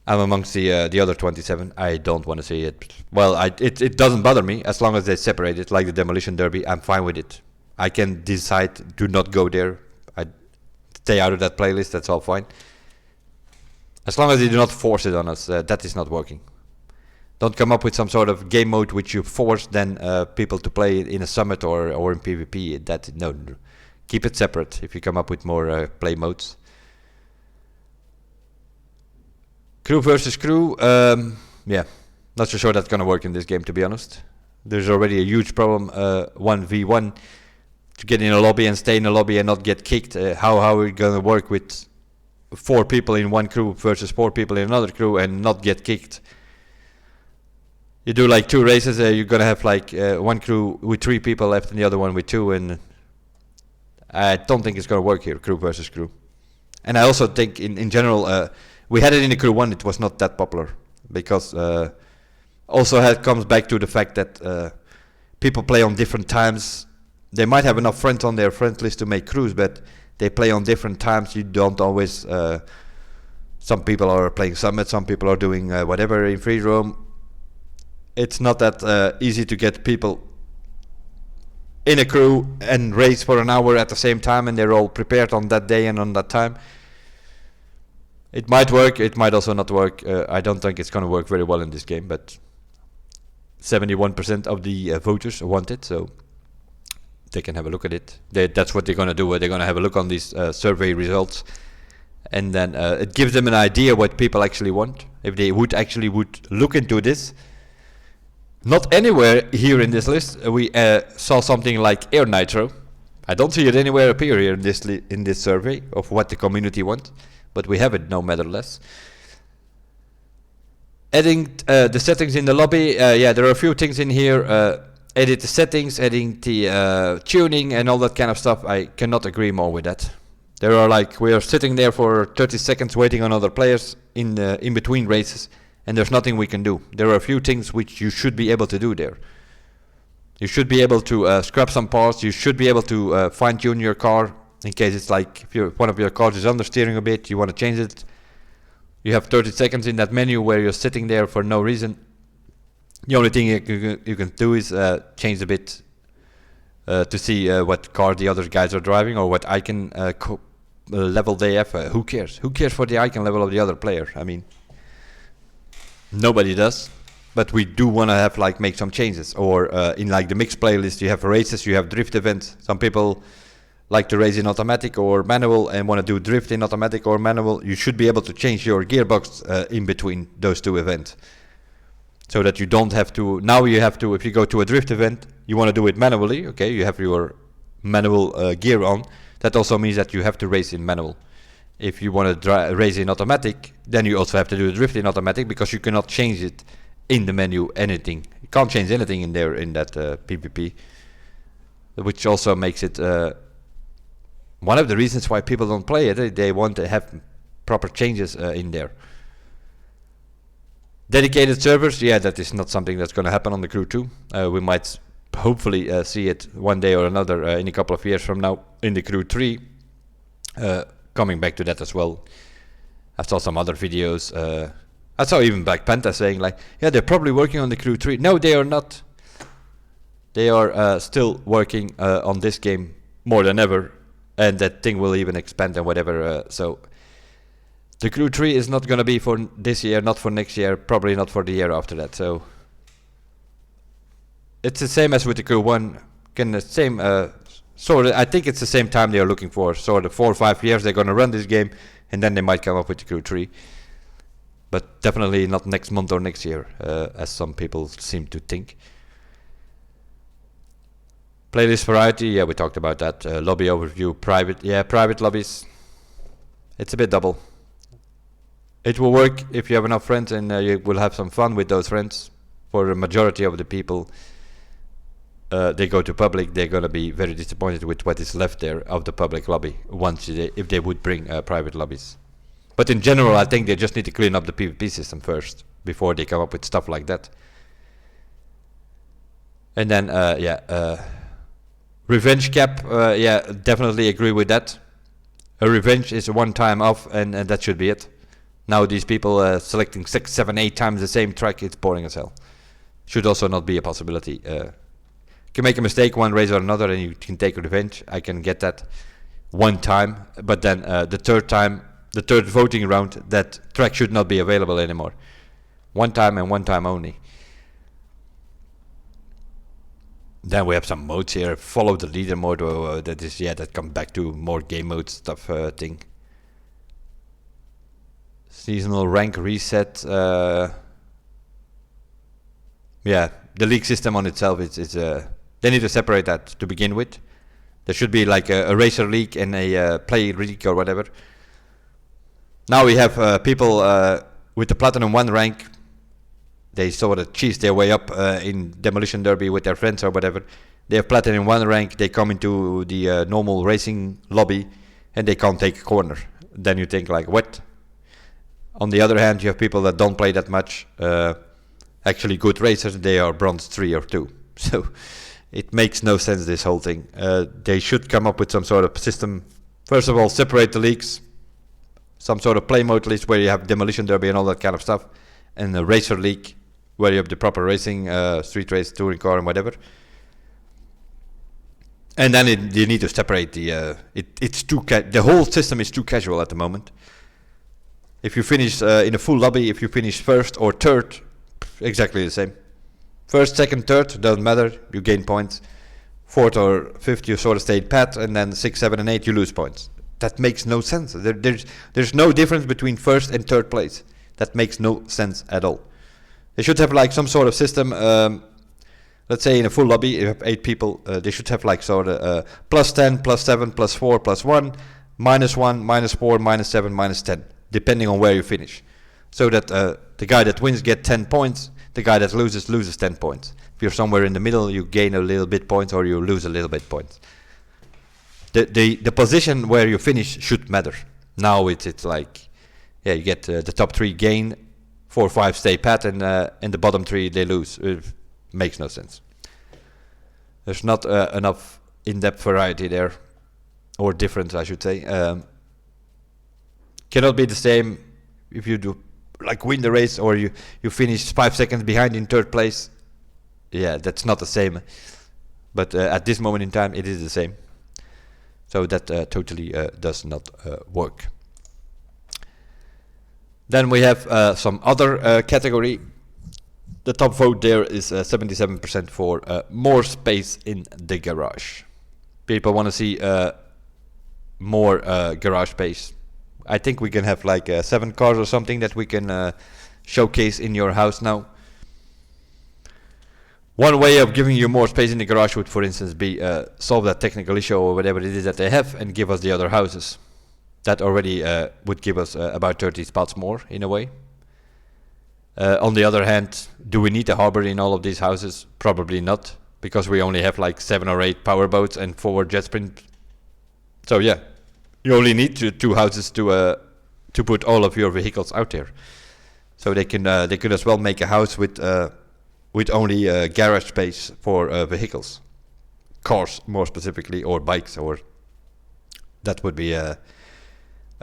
I'm amongst the other 27. I don't want to see it. Well, it doesn't bother me as long as they separate it, like the Demolition Derby. I'm fine with it. I can decide to not go there. I stay out of that playlist. That's all fine. As long as they do not force it on us, that is not working. Don't come up with some sort of game mode which you force then people to play in a summit or in PvP. No. Keep it separate if you come up with more play modes. Crew versus crew, yeah, not so sure that's gonna work in this game, to be honest. There's already a huge problem, 1v1, to get in a lobby and stay in a lobby and not get kicked. How are we gonna work with 4 people in one crew versus 4 people in another crew and not get kicked? You do like 2 races, you're gonna have like one crew with 3 people left and the other one with 2, and I don't think it's gonna work here, crew versus crew. And I also think in general, we had it in the crew 1, it was not that popular, because also it comes back to the fact that people play on different times. They might have enough friends on their friend list to make crews, but they play on different times. You don't always, some people are playing Summit, some people are doing whatever in free roam. It's not that easy to get people in a crew and race for an hour at the same time and they're all prepared on that day and on that time. It might work, it might also not work. I don't think it's going to work very well in this game, but 71% of the voters want it, so they can have a look at it. That's what they're going to do. They're going to have a look on these survey results, and then it gives them an idea what people actually want. If they would look into this. Not anywhere here in this list we saw something like Air Nitro. I don't see it anywhere appear here in this survey of what the community wants, but we have it no matter less. Adding the settings in the lobby, yeah, there are a few things in here. Edit the settings, adding the tuning and all that kind of stuff. I cannot agree more with that. There are we are sitting there for 30 seconds waiting on other players in between races, and there's nothing we can do. There are a few things which you should be able to do there. You should be able to scrap some parts. You should be able to fine-tune your car in case it's if one of your cars is understeering a bit, you want to change it. You have 30 seconds in that menu where you're sitting there for no reason. The only thing you can do is change a bit to see what car the other guys are driving or what icon level they have. Who cares? Who cares for the icon level of the other player? I mean, nobody does. But we do want to have make some changes. Or in the mixed playlist, you have races, you have drift events. Some people like to race in automatic or manual and want to do drift in automatic or manual. You should be able to change your gearbox in between those two events, so that you don't have to. Now you have to, if you go to a drift event, you want to do it manually. Okay, you have your manual gear on. That also means that you have to race in manual. If you want to race in automatic, then you also have to do the drift in automatic, because you cannot change it in the menu, anything. You can't change anything in there in that PvP, which also makes it one of the reasons why people don't play it. They want to have proper changes in there. Dedicated servers, yeah, that is not something that's going to happen on the Crew 2. We might hopefully see it one day or another in a couple of years from now in the Crew 3. Coming back to that as well. I saw some other videos. I saw even Black Panther saying like, yeah, they're probably working on the Crew 3. No, they are not. They are still working on this game more than ever, and that thing will even expand and whatever. So the Crew 3 is not going to be for this year, not for next year, probably not for the year after that. So it's the same as with the Crew 1. The same sort of. I think it's the same time they are looking for. Sort of 4 or 5 years they're going to run this game, and then they might come up with the Crew 3. But definitely not next month or next year, as some people seem to think. Playlist variety, yeah, we talked about that. Lobby overview, private, yeah, private lobbies. It's a bit double. It will work if you have enough friends, and you will have some fun with those friends. For the majority of the people, they go to public, they're gonna be very disappointed with what is left there of the public lobby if they would bring private lobbies. But in general, I think they just need to clean up the PvP system first before they come up with stuff like that. And then, revenge cap, yeah, definitely agree with that. A revenge is a one-time off, and that should be it. Now these people selecting 6, 7, 8 times the same track, it's boring as hell. Should also not be a possibility. You can make a mistake one race or another, and you can take revenge. I can get that one time, but then the third voting round, that track should not be available anymore. One time and one time only. Then we have some modes here. Follow the leader mode. That is, yeah, that comes back to more game mode stuff thing. Seasonal rank reset. Yeah, the league system on itself is they need to separate that to begin with. There should be like a racer league and a play league or whatever. Now we have people with the Platinum 1 rank. They sort of cheese their way up in Demolition Derby with their friends or whatever. They have Platinum 1 rank, they come into the normal racing lobby, and they can't take a corner. Then you think like, what? On the other hand, you have people that don't play that much, actually good racers, they are Bronze 3 or 2. So it makes no sense, this whole thing. They should come up with some sort of system. First of all, separate the leagues. Some sort of play mode list where you have Demolition Derby and all that kind of stuff, and a racer league where you have the proper racing, street race, touring car, and whatever. And then you need to separate the. The whole system is too casual at the moment. If you finish in a full lobby, if you finish first or third, exactly the same. First, second, third, doesn't matter. You gain points. Fourth or fifth, you sort of stayed pat, and then 6, 7, and 8, you lose points. That makes no sense. There's no difference between first and third place. That makes no sense at all. They should have like some sort of system. Let's say in a full lobby, you have 8 people. They should have like sort of plus 10, plus 7, plus 4, plus 1, minus 1, minus 4, minus 7, minus 10, depending on where you finish. So that the guy that wins gets 10 points. The guy that loses 10 points. If you're somewhere in the middle, you gain a little bit points or you lose a little bit points. The position where you finish should matter. Now it's like, yeah, you get the top 3 gain, 4 or 5 stay pat, and the bottom 3 they lose. It makes no sense. There's not enough in-depth variety there, or difference, I should say. Cannot be the same if you do like win the race or you finish 5 seconds behind in third place. Yeah, that's not the same. But at this moment in time, it is the same. So that totally does not work. Then we have some other category. The top vote there is 77% for more space in the garage. People want to see more garage space. I think we can have like 7 cars or something that we can showcase in your house now. One way of giving you more space in the garage would, for instance, be solve that technical issue or whatever it is that they have and give us the other houses. That already would give us about 30 spots more, in a way. On the other hand, do we need a harbor in all of these houses? Probably not, because we only have like 7 or 8 powerboats and 4 jet sprint. So yeah, you only need two houses to put all of your vehicles out there. So they could as well make a house with only garage space for vehicles, cars more specifically, or bikes, or that would be an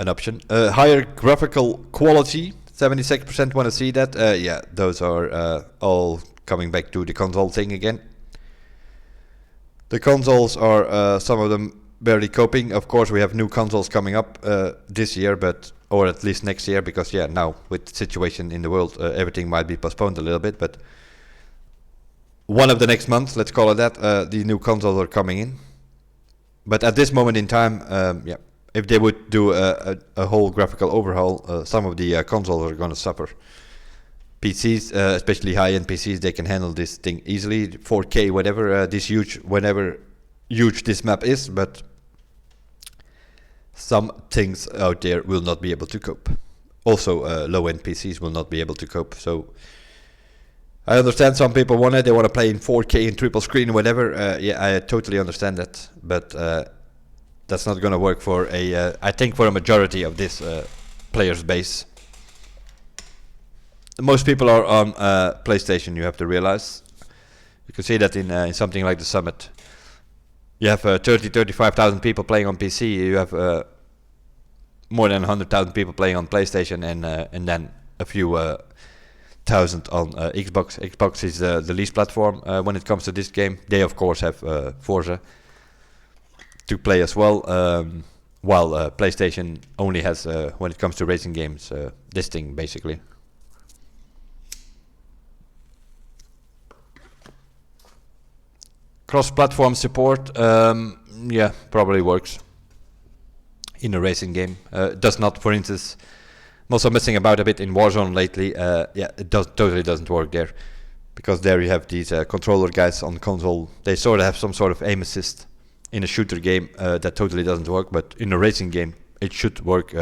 option. Higher graphical quality, 76% want to see that. Yeah, those are all coming back to the console thing again. The consoles are some of them barely coping. Of course, we have new consoles coming up this year, or at least next year, because yeah, now with the situation in the world, everything might be postponed a little bit, but one of the next months, let's call it that, the new consoles are coming in. But at this moment in time, yeah, if they would do a whole graphical overhaul, some of the consoles are going to suffer. PCs, especially high-end PCs, they can handle this thing easily, 4K, whatever, whenever huge this map is, but some things out there will not be able to cope. Also, low-end PCs will not be able to cope, so I understand some people they want to play in 4K in triple screen, whatever. Yeah, I totally understand that, but that's not going to work for I think for a majority of this players base. Most people are on PlayStation, you have to realize. You can see that in something like the Summit. You have 35,000 people playing on PC. You have more than 100,000 people playing on PlayStation, and then a few thousand on Xbox. Xbox is the least platform when it comes to this game. They of course have Forza to play as well, while PlayStation only has, when it comes to racing games, this thing basically. Cross-platform support, yeah, probably works in a racing game. Does not, for instance, I'm also messing about a bit in Warzone lately. Yeah, it totally doesn't work there, because there you have these controller guys on console. They sort of have some sort of aim assist. In a shooter game, that totally doesn't work, but in a racing game, it should work.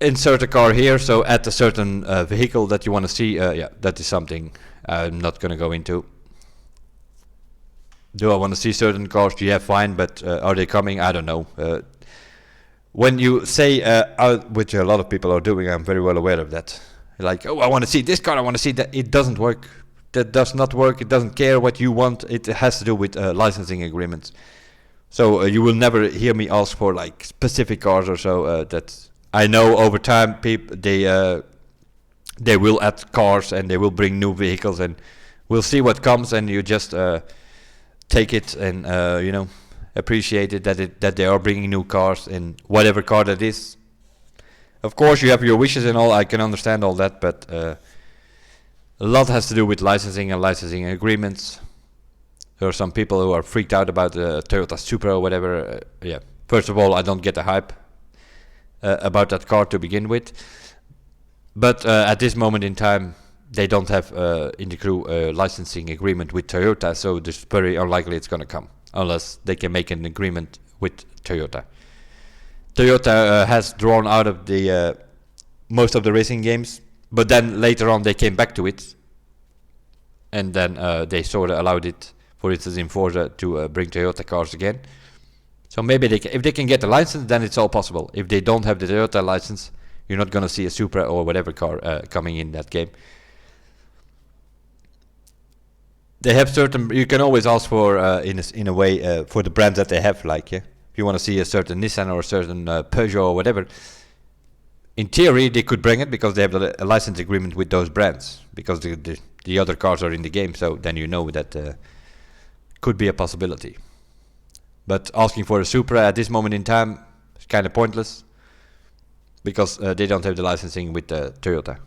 Insert a car here, so add a certain vehicle that you want to see. Yeah, that is something I'm not going to go into. Do I want to see certain cars? Yeah, fine, but are they coming? I don't know. When you say, which a lot of people are doing, I'm very well aware of that. Like, oh, I want to see this car, I want to see that. It doesn't work. That does not work. It doesn't care what you want. It has to do with licensing agreements. So you will never hear me ask for like specific cars or so. That I know over time, they will add cars and they will bring new vehicles, and we'll see what comes. And you just take it and appreciate it that they are bringing new cars in whatever car that is. Of course, you have your wishes and all. I can understand all that, but a lot has to do with licensing and licensing agreements. There are some people who are freaked out about the Toyota Supra or whatever. Yeah, first of all, I don't get the hype about that car to begin with. But at this moment in time, they don't have in the crew a licensing agreement with Toyota, so it's very unlikely it's going to come, unless they can make an agreement with Toyota. Toyota has drawn out of the most of the racing games, but then later on they came back to it, and then they sort of allowed it, for instance in Forza, to bring Toyota cars again. So maybe if they can get the license, then it's all possible. If they don't have the Toyota license, you're not going to see a Supra or whatever car coming in that game. They have certain, you can always ask for, in a way, for the brands that they have, like, yeah. If you want to see a certain Nissan or a certain Peugeot or whatever, in theory, they could bring it because they have a license agreement with those brands, because the other cars are in the game, so then you know that could be a possibility. But asking for a Supra at this moment in time is kind of pointless, because they don't have the licensing with Toyota.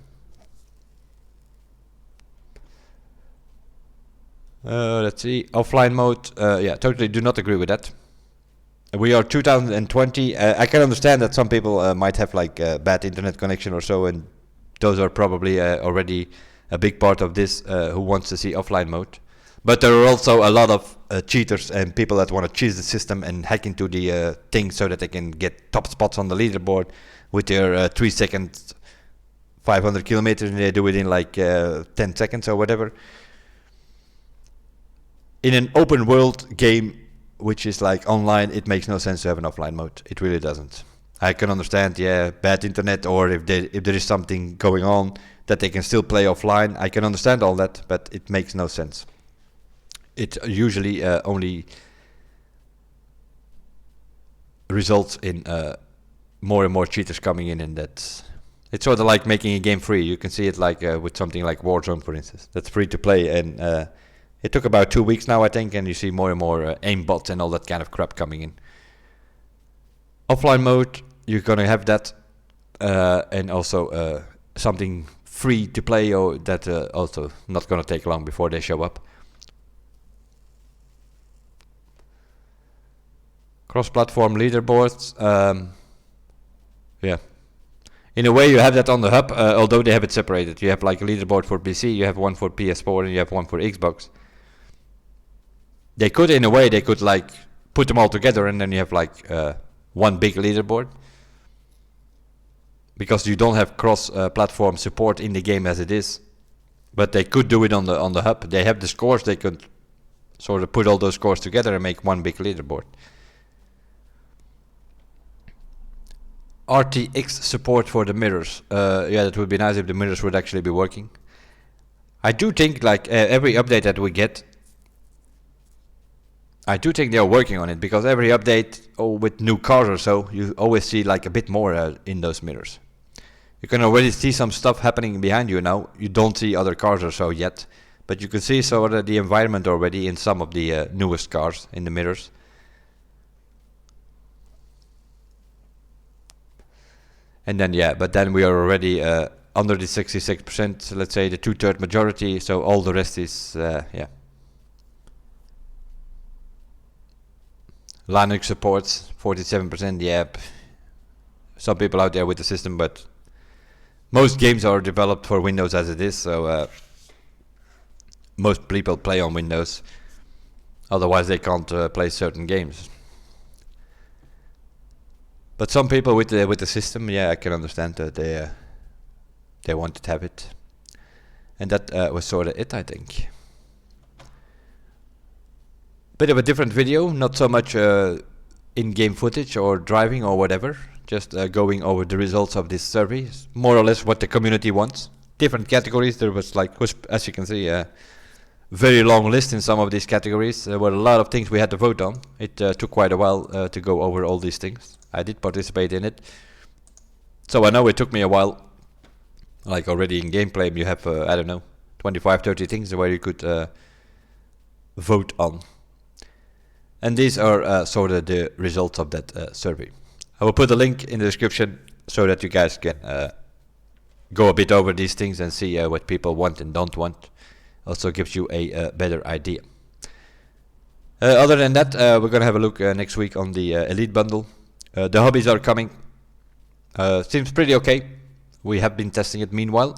Let's see, offline mode, yeah, totally do not agree with that. We are 2020. I can understand that some people might have like a bad internet connection or so, and those are probably already a big part of this who wants to see offline mode. But there are also a lot of cheaters and people that want to cheat the system and hack into the thing so that they can get top spots on the leaderboard with their 3 seconds 500 kilometers, and they do it in like 10 seconds or whatever. In an open world game, which is like online, it makes no sense to have an offline mode. It really doesn't. I can understand, bad internet, or if there is something going on that they can still play offline. I can understand all that, but it makes no sense. It usually only results in more and more cheaters coming in, and that's... It's sort of like making a game free. You can see it like with something like Warzone, for instance. That's free to play, and it took about 2 weeks now, I think, and you see more and more aim bots and all that kind of crap coming in. Offline mode, you're gonna have that, and also something free to play, or that also not gonna take long before they show up. Cross-platform leaderboards, yeah. In a way, you have that on the hub, although they have it separated. You have like a leaderboard for PC, you have one for PS4, and you have one for Xbox. They could, in a way, like put them all together, and then you have like one big leaderboard. Because you don't have cross-platform support in the game as it is, but they could do it on the hub. They have the scores. They could sort of put all those scores together and make one big leaderboard. RTX support for the mirrors. Yeah, that would be nice if the mirrors would actually be working. I do think like every update that we get, I do think they are working on it, because every update with new cars or so, you always see like a bit more in those mirrors. You can already see some stuff happening behind you now. You don't see other cars or so yet, but you can see sort of the environment already in some of the newest cars in the mirrors. And then but then we are already under the 66%, let's say the 2/3 majority, so all the rest is, Linux supports 47%, some people out there with the system, but most games are developed for Windows as it is, so most people play on Windows, otherwise they can't play certain games. But some people with the system, I can understand that they wanted to have it, and that was sort of it, I think. Bit of a different video, not so much in-game footage or driving or whatever. Just going over the results of this survey, more or less what the community wants. Different categories. There was like, as you can see, a very long list in some of these categories. There were a lot of things we had to vote on. It took quite a while to go over all these things. I did participate in it, so I know it took me a while. Like already in gameplay, you have I don't know, 25-30 things where you could vote on, and these are sort of the results of that survey. I will put a link in the description so that you guys can go a bit over these things and see what people want and don't want. Also gives you a better idea. Other than that, we're gonna have a look next week on the Elite bundle. The hobbies are coming. Seems pretty okay. We have been testing it meanwhile.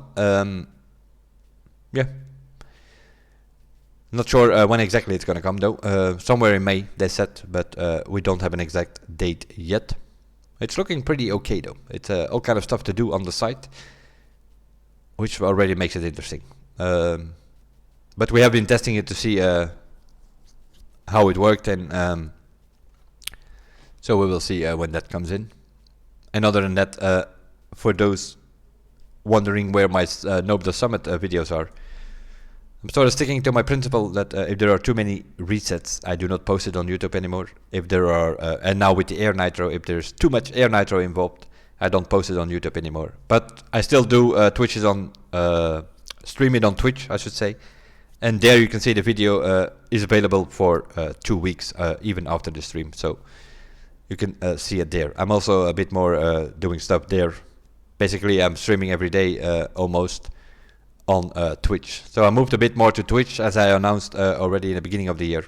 Not sure when exactly it's gonna come though. Somewhere in May they said, but we don't have an exact date yet. It's looking pretty okay though. It's all kind of stuff to do on the site, which already makes it interesting. But we have been testing it to see how it worked, and so we will see when that comes in. And other than that, for those wondering where my Nope the Summit videos are, I'm sort of sticking to my principle that if there are too many resets, I do not post it on YouTube anymore. If there are, and now with the Air Nitro, if there's too much Air Nitro involved, I don't post it on YouTube anymore. But I still do Twitches on, stream it on Twitch, I should say. And there you can see the video is available for 2 weeks, even after the stream. So you can see it there. I'm also a bit more doing stuff there. Basically, I'm streaming every day almost on Twitch. So I moved a bit more to Twitch, as I announced already in the beginning of the year.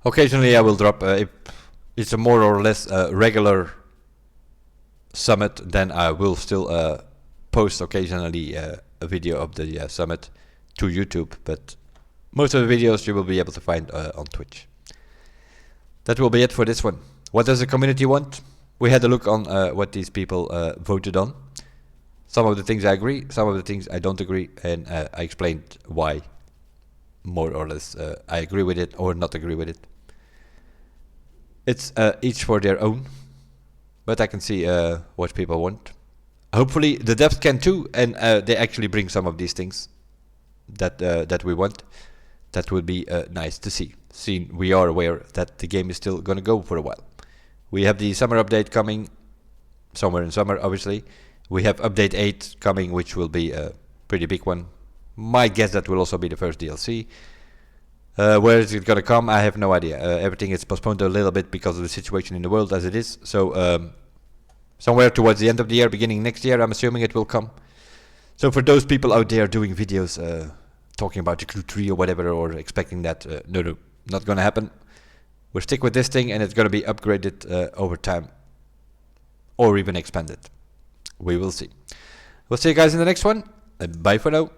Occasionally I will drop, if it's a more or less regular summit, then I will still post occasionally a video of the summit to YouTube, but most of the videos you will be able to find on Twitch. That will be it for this one. What does the community want? We had a look on what these people voted on. Some of the things I agree, some of the things I don't agree, and I explained why, more or less, I agree with it or not agree with it. It's each for their own, but I can see what people want. Hopefully the devs can too, and they actually bring some of these things that we want. That would be nice to see. Seeing we are aware that the game is still gonna go for a while. We have the summer update coming, somewhere in summer obviously. We have update 8 coming, which will be a pretty big one. My guess that will also be the first DLC. Where is it gonna come? I have no idea. Everything is postponed a little bit because of the situation in the world as it is. So somewhere towards the end of the year, beginning next year, I'm assuming it will come. So for those people out there doing videos talking about the Clue 3 or whatever, or expecting that, no, not gonna happen. We'll stick with this thing, and it's gonna be upgraded over time, or even expanded. We will see. We'll see you guys in the next one. Bye for now.